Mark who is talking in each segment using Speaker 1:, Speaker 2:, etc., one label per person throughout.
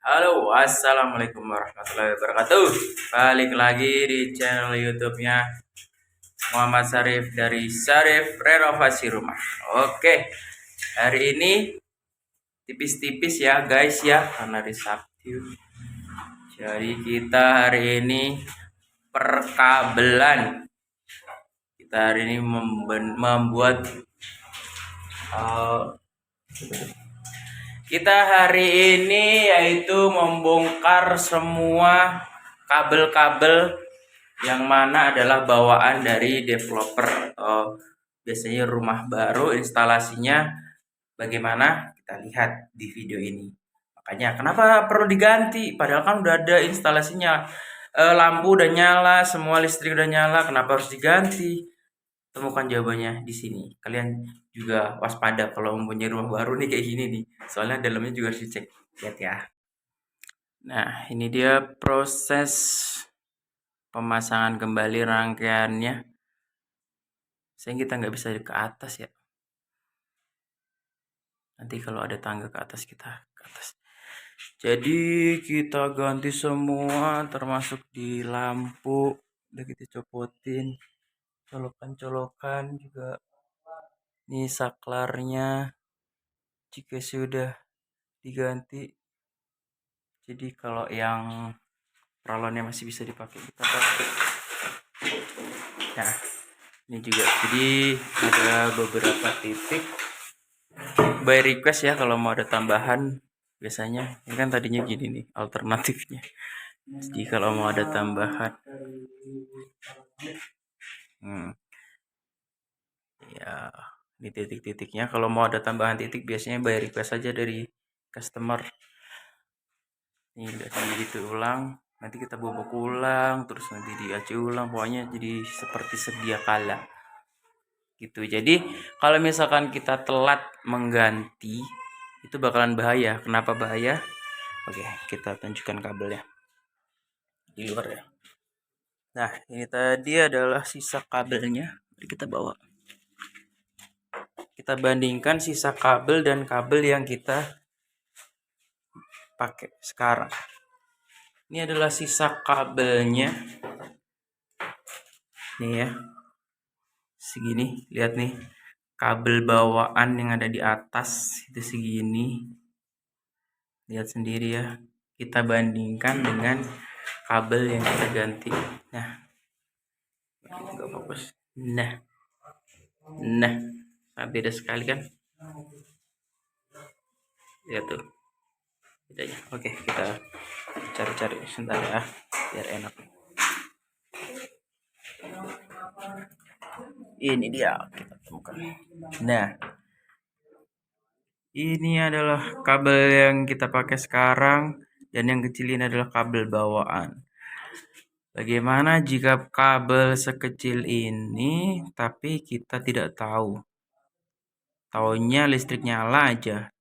Speaker 1: Halo, assalamualaikum warahmatullahi wabarakatuh. Balik lagi di channel YouTube-nya Muhammad Sarif dari Sarif Renovasi Rumah. Oke, hari ini tipis-tipis ya guys ya, karena hari Sabtu. Jadi kita hari ini perkabelan. Kita hari ini membuat uh, kita hari ini yaitu membongkar semua kabel-kabel yang mana adalah bawaan dari developer atau biasanya rumah baru instalasinya bagaimana kita lihat di video ini. Makanya kenapa perlu diganti padahal kan udah ada instalasinya. Lampu udah nyala, semua listrik udah nyala, kenapa harus diganti? Temukan jawabannya di sini. Kalian juga waspada kalau mempunyai rumah baru nih kayak gini nih. Soalnya dalamnya juga harus dicek. Lihat ya. Nah, ini dia proses pemasangan kembali rangkaiannya. Sayang kita nggak bisa ke atas ya. Nanti kalau ada tangga ke atas kita ke atas. Jadi kita ganti semua termasuk di lampu. Udah kita copotin. Colokan-colokan juga. Ini saklarnya jika sudah diganti. Jadi kalau yang peralonnya masih bisa dipakai kita pakai. Nah, ini juga. Jadi ada beberapa titik by request ya kalau mau ada tambahan. Biasanya ini kan tadinya gini nih alternatifnya. Jadi kalau mau ada tambahan, ya ini titik-titiknya. Kalau mau ada tambahan titik biasanya by request saja dari customer. Ini udah gitu ulang, nanti kita bobok ulang, terus nanti diacu ulang, pokoknya jadi seperti sedia kala gitu. Jadi kalau misalkan kita telat mengganti itu bakalan bahaya. Kenapa bahaya? Oke, kita tunjukkan kabelnya di luar ya. Nah, ini tadi adalah sisa kabelnya. Mari kita bawa. Kita bandingkan sisa kabel dan kabel yang kita pakai sekarang. Ini adalah sisa kabelnya. Nih ya. Segini, lihat nih. Kabel bawaan yang ada di atas itu segini. Lihat sendiri ya. Kita bandingkan dengan kabel yang kita ganti. Nah. Enggak fokus. Nah. Beda sekali kan? Lihat tuh. Bedanya. Oke, kita cari-cari sebentar ya, biar enak. Ini dia kita temukan. Nah, ini adalah kabel yang kita pakai sekarang dan yang kecil ini adalah kabel bawaan. Bagaimana jika kabel sekecil ini tapi kita tidak tahu? Taunya listrik nyala aja.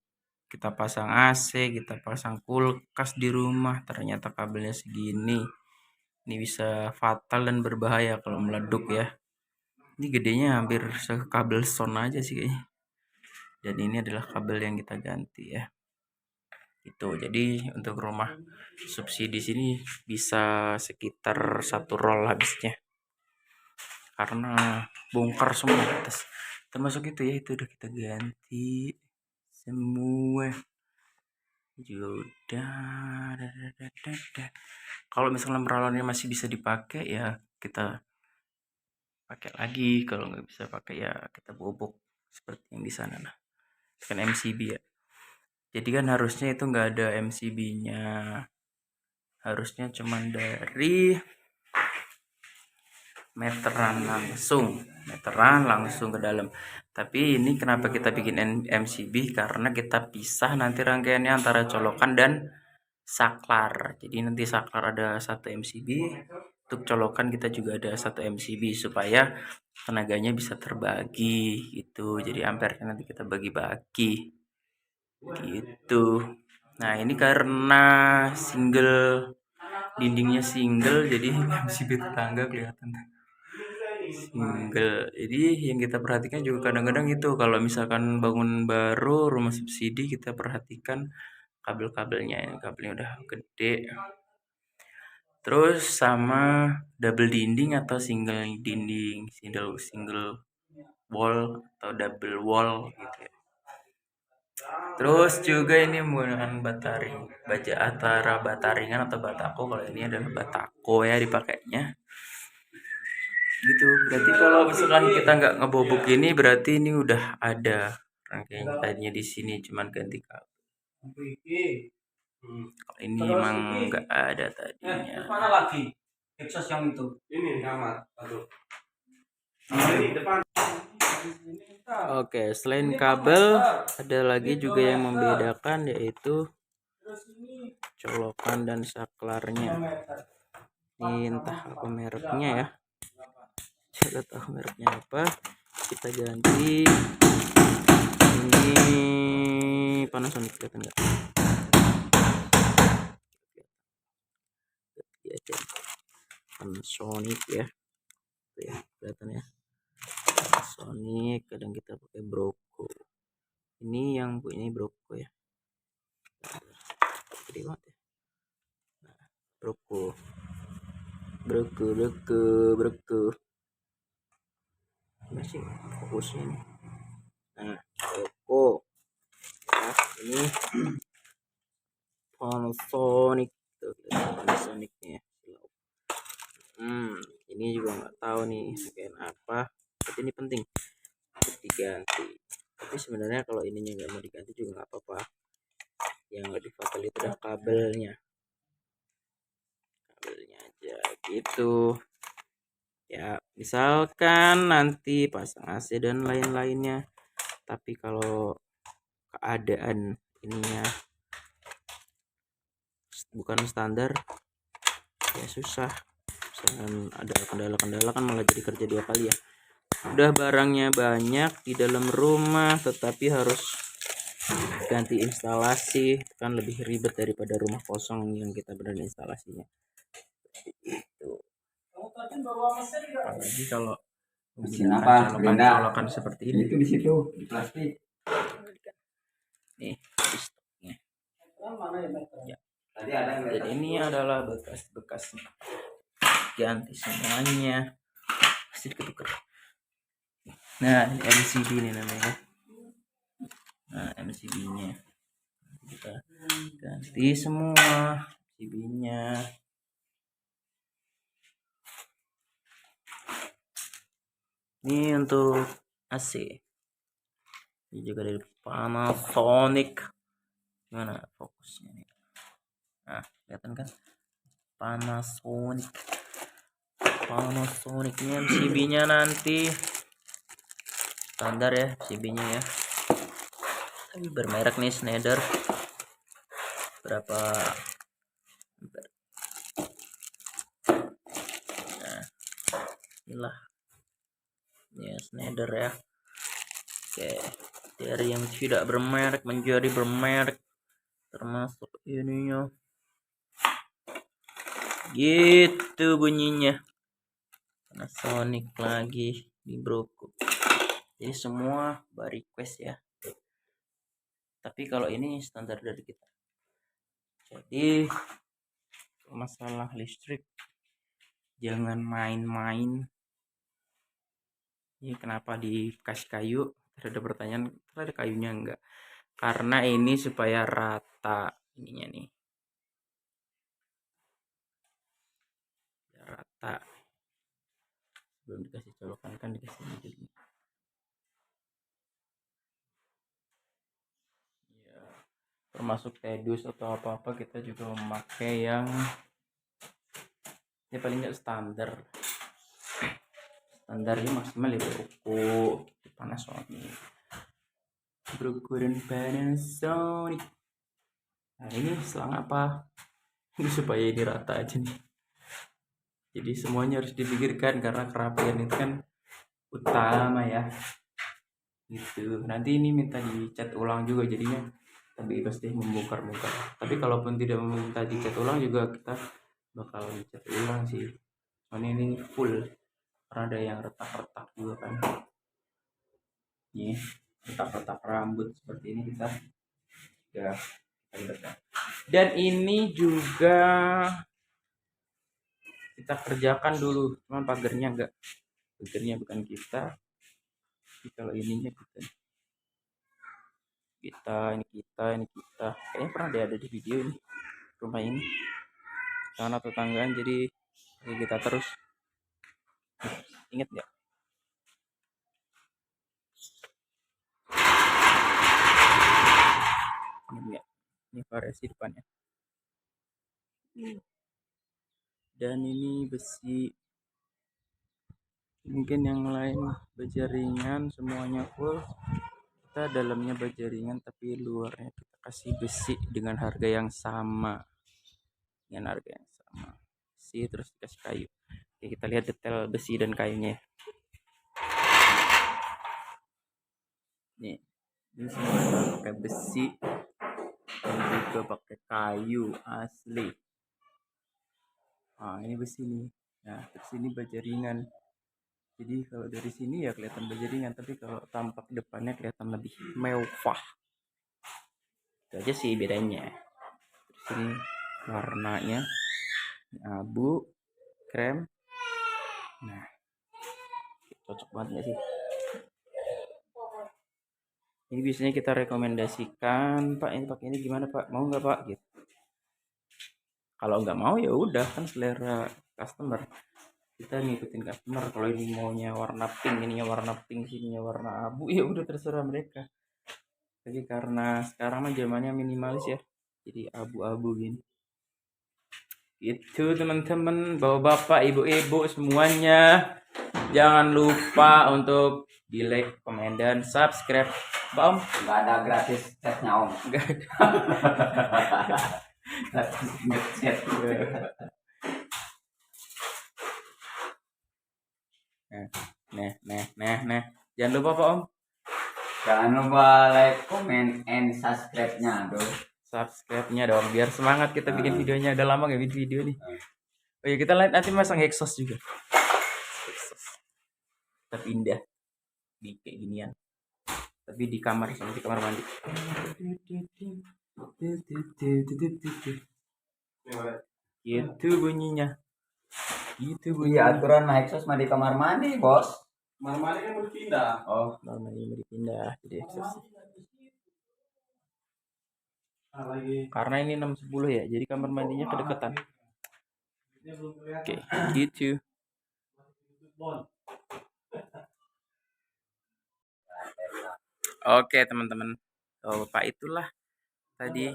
Speaker 1: Kita pasang AC, kita pasang kulkas di rumah, ternyata kabelnya segini. Ini bisa fatal dan berbahaya kalau meleduk ya. Ini gedenya hampir sekabel sound aja sih kayaknya. Dan ini adalah kabel yang kita ganti ya. Itu. Jadi untuk rumah subsidi sini bisa sekitar 1 roll habisnya. Karena bongkar semua atas. Termasuk itu ya, itu udah kita ganti semua. Udah. Kalau misalnya peralonnya masih bisa dipakai ya kita pakai lagi, kalau nggak bisa pakai ya kita bobok seperti yang di sana. Nah, kan MCB ya. Jadi kan harusnya itu nggak ada MCB-nya, harusnya cuman dari meteran langsung ke dalam. Tapi ini kenapa kita bikin MCB, karena kita pisah nanti rangkaiannya antara colokan dan saklar. Jadi nanti saklar ada 1 MCB, untuk colokan kita juga ada 1 MCB supaya tenaganya bisa terbagi gitu. Jadi ampernya nanti kita bagi-bagi gitu. Nah, ini karena dindingnya single, jadi MCB tetangga kelihatan single. Jadi yang kita perhatikan juga kadang-kadang itu kalau misalkan bangun baru rumah subsidi, kita perhatikan kabel-kabelnya. Ini kabelnya udah gede. Terus sama double dinding atau single dinding, single wall atau double wall gitu ya. Terus juga ini menggunakan baja antara bataringan atau batako. Kalau ini adalah batako ya dipakainya. Gitu. Berarti kalau misalkan kita nggak ngebobok ini, berarti ini udah ada rangkaian tadinya di sini, cuman ganti kabel. Kalau ini emang nggak ada tadinya.
Speaker 2: Mana lagi? Exhaust yang itu. Ini kamar. Aduh. Ini depan.
Speaker 1: Oke, selain kabel ada lagi juga yang membedakan, yaitu colokan dan saklarnya. Ini entah apa mereknya ya, saya tahu mereknya apa. Kita ganti. Ini Panasonic, kelihatan nggak? Panasonic ya, tuh ya, kelihatan ya. Panasonic. Kadang kita pakai Broco. Ini yang punya Broco ya. Gede banget ya. Nah, Broco. Masih fokusnya nih. Nah, Broco. Nah, ini Panasonic. Tuh, Panasonicnya. Ini juga nggak tahu nih bagian apa. Tapi ini penting diganti. Tapi sebenarnya kalau ininya nggak mau diganti juga nggak apa-apa. Yang nggak dipakai itu adalah kabelnya aja gitu ya. Misalkan nanti pasang AC dan lain-lainnya, tapi kalau keadaan ininya bukan standar ya susah. Misalkan ada kendala-kendala kan malah jadi kerja 2 kali ya. Udah barangnya banyak di dalam rumah tetapi harus ganti instalasi, kan lebih ribet daripada rumah kosong yang kita benerin instalasinya. Itu apalagi kalau colokan seperti ini.
Speaker 2: Itu di situ di plastik.
Speaker 1: Nih stoknya ya. Jadi ini adalah bekas ganti semuanya, pasti ketuker. Nah, ini MCB nih namanya. Nah, MCB-nya kita ganti semua MCB-nya. Ini untuk AC. Ini juga dari Panasonic. Gimana fokusnya nih? Nah, kelihatan kan? Panasonicnya MCB-nya nanti standar ya MCB-nya ya. Tapi bermerek nih Schneider. Berapa? Nah, inilah ya Schneider ya. Oke, dari yang tidak bermerek menjadi bermerek, termasuk ininya. Gitu bunyinya. Panasonic lagi di Broco. Jadi semua by request ya. Tapi kalau ini standar dari kita. Jadi masalah listrik jangan main-main. Ini kenapa dikasih kayu? Ada pertanyaan, ada kayunya enggak? Karena ini supaya rata ininya nih. Rata. Belum dikasih colokan kan dikasih ini jadi. Ya, termasuk tedus atau apa-apa kita juga memakai yang ya paling nggak standar. Standarnya maksimal ya Broco, Panasonic. Broco dan Panasonic. Nah ini selang apa? Ini supaya ini rata aja nih. Jadi semuanya harus dipikirkan karena kerapian itu kan utama ya. Gitu. Nanti ini minta dicat ulang juga jadinya tapi pasti membongkar-bongkar. Tapi kalaupun tidak meminta dicat ulang juga kita bakal dicat ulang sih. Soalnya ini full. Karena ada yang retak-retak juga kan. Nih, retak-retak rambut seperti ini kita ya Dan ini juga kita kerjakan dulu, cuma pagernya enggak. Pagernya bukan kita. Tapi kalau ininya kita. Ini kita. Kayaknya pernah ada di video ini. Rumah ini. Tanah tetanggaan, jadi kita terus. Ingat nggak? Ingat nggak? Ini variasi depannya. Dan ini besi. Mungkin yang lain baja ringan, semuanya full. Kita dalamnya baja ringan, tapi luarnya kita kasih besi dengan harga yang sama. Besi terus dikasih kayu. Oke, kita lihat detail besi dan kayunya. Nih, ini semua pakai besi dan juga pakai kayu asli. Nah, ini besi nih. Nah, terus ini baja ringan. Jadi kalau dari sini ya kelihatan baja ringan, tapi kalau tampak depannya kelihatan lebih mewah. Itu aja sih bedanya. Terus ini warnanya abu, krem. Nah, cocok banget nggak sih? Ini biasanya kita rekomendasikan, Pak ini pakai ini gimana Pak? Mau nggak Pak? Gitu. Kalau nggak mau ya udah, kan selera customer. Kita ngikutin customer. Kalau ini maunya warna pink, ininya warna pink, sininya warna abu, ya udah terserah mereka. Tapi karena sekarang mah zamannya minimalis ya, jadi abu-abu gini. Itu teman-teman, bapak-bapak, ibu-ibu semuanya, jangan lupa untuk di like, komen, dan subscribe. Om,
Speaker 2: Nggak ada gratis chatnya Om.
Speaker 1: nggak ada.
Speaker 2: Gratis ngechat.
Speaker 1: Nah. Jangan lupa Pak Om.
Speaker 2: Jangan lupa like, comment, and subscribe-nya dong.
Speaker 1: Subscribe-nya dong, biar semangat kita bikin videonya. Udah lama nggak bikin video nih. Oh ya, kita nanti masang exhaust juga. Kita pindah di kayak ginian. Tapi di kamar, sama di kamar mandi. Itu bunyinya. Itu bunyi.
Speaker 2: Iya, aturan naik exhaust mah di kamar mandi, Bos.
Speaker 3: Kamar mandi kan mau dipindah.
Speaker 1: Oh, kamar mandi mau dipindah jadi exhaust. Karena ini 610 ya, jadi kamar mandinya kedekatan. Oke, gitu. Oke teman-teman, Bapak itulah tadi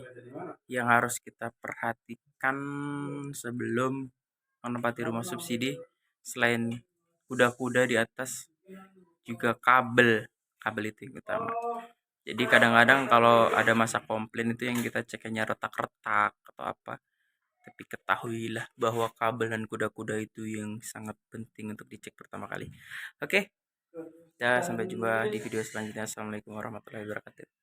Speaker 1: yang harus kita perhatikan sebelum menempati rumah subsidi. Selain kuda-kuda di atas, juga kabel itu yang utama. Jadi kadang-kadang kalau ada masa komplain itu yang kita cek hanya retak-retak atau apa. Tapi ketahuilah bahwa kabel dan kuda-kuda itu yang sangat penting untuk dicek pertama kali. Oke. Ya, sampai jumpa di video selanjutnya. Assalamualaikum warahmatullahi wabarakatuh.